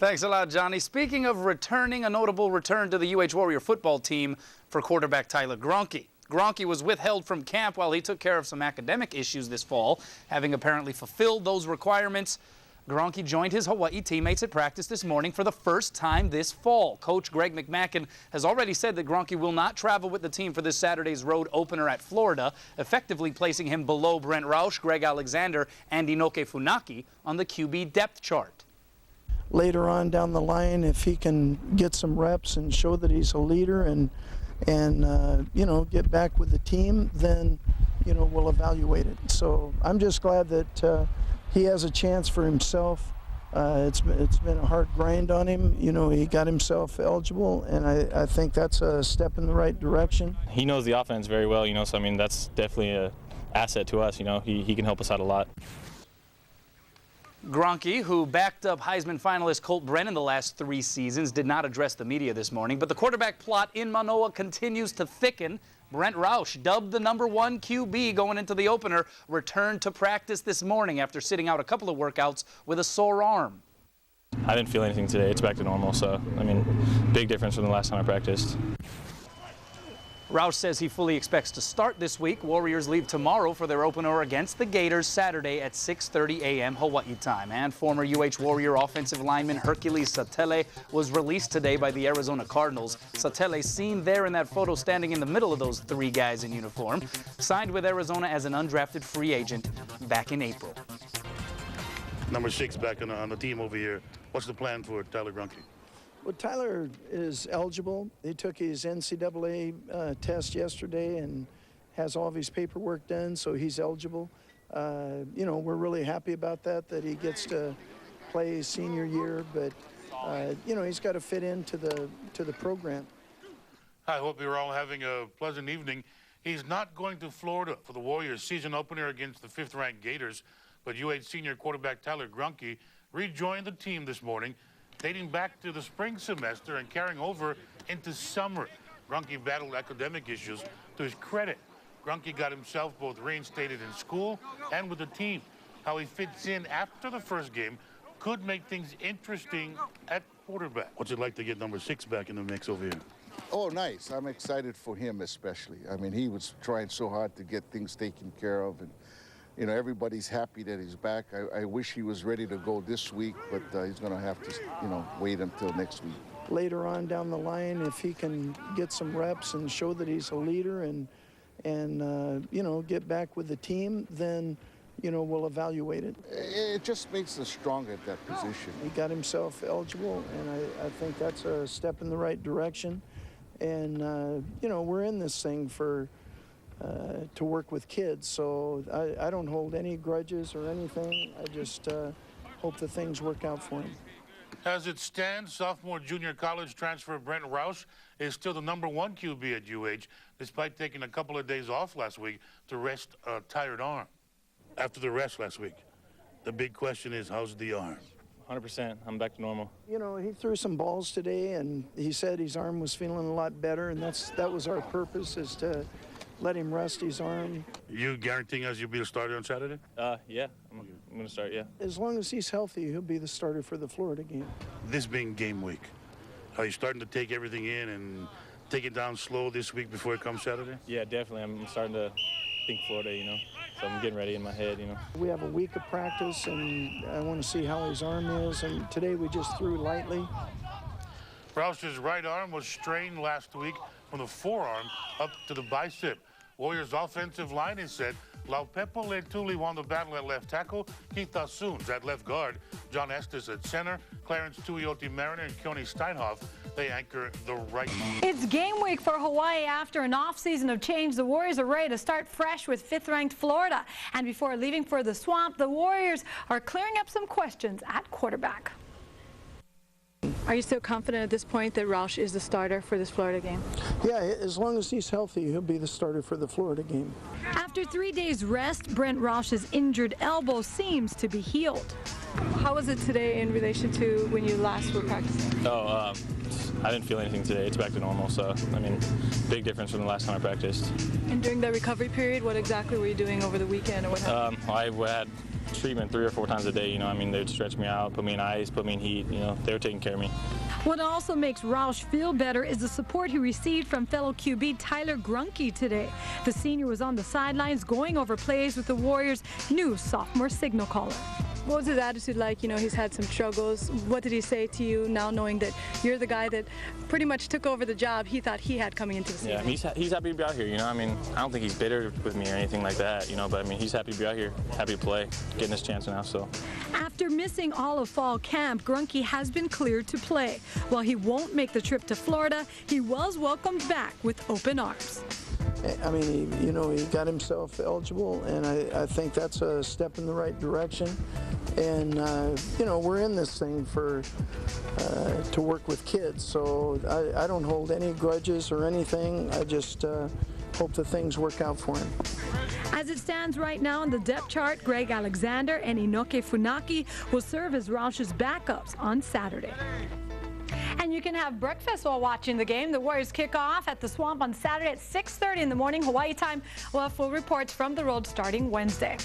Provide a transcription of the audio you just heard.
Thanks a lot, Johnny. Speaking of returning, a notable return to the UH Warrior football team for quarterback Tyler Graunke. Graunke was withheld from camp while he took care of some academic issues this fall. Having apparently fulfilled those requirements, Graunke joined his Hawaii teammates at practice this morning for the first time this fall. Coach Greg McMackin has already said that Graunke will not travel with the team for this Saturday's road opener at Florida, effectively placing him below Brent Rausch, Greg Alexander, and Inoke Funaki on the QB depth chart. Later on down the line, if he can get some reps and show that he's a leader and get back with the team, then we'll evaluate it. So I'm just glad that he has a chance for himself. It's been a hard grind on him. He got himself eligible, and I think that's a step in the right direction. He knows the offense very well, so I mean that's definitely an asset to us. He can help us out a lot. Graunke, who backed up Heisman finalist Colt Brennan the last 3 seasons, did not address the media this morning, but the quarterback plot in Manoa continues to thicken. Brent Rausch, dubbed the #1 QB going into the opener, returned to practice this morning after sitting out a couple of workouts with a sore arm. I didn't feel anything today. It's back to normal, so I mean, big difference from the last time I practiced. Rausch says he fully expects to start this week. Warriors leave tomorrow for their opener against the Gators Saturday at 6:30 a.m. Hawaii time. And former UH Warrior offensive lineman Hercules Satele was released today by the Arizona Cardinals. Satele, seen there in that photo standing in the middle of those 3 guys in uniform, signed with Arizona as an undrafted free agent back in April. Number 6 back on the team over here. What's the plan for Tyler Graunke? Well, Tyler is eligible. He took his NCAA test yesterday and has all of his paperwork done, so he's eligible. We're really happy about that he gets to play his senior year, but he's got to fit into the program. I hope you're all having a pleasant evening. He's not going to Florida for the Warriors season opener against the 5th-ranked Gators, but UH senior quarterback Tyler Graunke rejoined the team this morning, dating back to the spring semester and carrying over into summer. Graunke battled academic issues. To his credit, Graunke got himself both reinstated in school and with the team. How he fits in after the first game could make things interesting at quarterback. What's it like to get number 6 back in the mix over here? Oh, nice. I'm excited for him especially. I mean, he was trying so hard to get things taken care of, and everybody's happy that he's back. I wish he was ready to go this week, but he's going to have to, wait until next week. Later on down the line, if he can get some reps and show that he's a leader and get back with the team, then, we'll evaluate it. It just makes us stronger at that position. He got himself eligible, and I think that's a step in the right direction. And, we're in this thing to work with kids, so I don't hold any grudges or anything. I just hope that things work out for him. As it stands, sophomore junior college transfer Brent Rausch is still the #1 QB at UH, despite taking a couple of days off last week to rest a tired arm. After the rest last week, the big question is, how's the arm? 100%. I'm back to normal. He threw some balls today, and he said his arm was feeling a lot better, and that was our purpose, is to let him rest his arm. You guaranteeing us you'll be the starter on Saturday? Yeah, I'm going to start, yeah. As long as he's healthy, he'll be the starter for the Florida game. This being game week, are you starting to take everything in and take it down slow this week before it comes Saturday? Yeah, definitely. I'm starting to think Florida, so I'm getting ready in my head, We have a week of practice, and I want to see how his arm is, and today we just threw lightly. Rausch's right arm was strained last week from the forearm up to the bicep. Warriors offensive line is set. Laupepo Letuli won the battle at left tackle. Keith Assuns at left guard. John Estes at center. Clarence Tuioti Mariner and Keone Steinhoff, they anchor the right. It's game week for Hawaii. After an off-season of change, the Warriors are ready to start fresh with 5th-ranked Florida. And before leaving for the swamp, the Warriors are clearing up some questions at quarterback. Are you still confident at this point that Rausch is the starter for this Florida game? Yeah, as long as he's healthy, he'll be the starter for the Florida game. After 3 days rest, Brent Rausch's injured elbow seems to be healed. How was it today in relation to when you last were practicing? I didn't feel anything today. It's back to normal, so, I mean, big difference from the last time I practiced. And during that recovery period, what exactly were you doing over the weekend, or what happened? I had treatment 3 or 4 times a day, you know. I mean, they'd stretch me out, put me in ice, put me in heat, you know. They were taking care of me. What also makes Rausch feel better is the support he received from fellow QB Tyler Graunke today. The senior was on the sidelines going over plays with the Warriors' new sophomore signal caller. What was his attitude like? You know, he's had some struggles. What did he say to you now, knowing that you're the guy that pretty much took over the job he thought he had coming into the season? Yeah, he's happy to be out here, you know. I mean, I don't think he's bitter with me or anything like that, you know, but I mean, he's happy to be out here, happy to play, getting his chance now, so. After missing all of fall camp, Graunke has been cleared to play. While he won't make the trip to Florida, he was welcomed back with open arms. I mean, he got himself eligible, and I think that's a step in the right direction. And, we're in this thing to work with kids, so I don't hold any grudges or anything. I just hope that things work out for him. As it stands right now on the depth chart, Greg Alexander and Inoke Funaki will serve as Rausch's backups on Saturday. And you can have breakfast while watching the game. The Warriors kick off at the Swamp on Saturday at 6:30 in the morning, Hawaii time. We'll have full reports from the road starting Wednesday.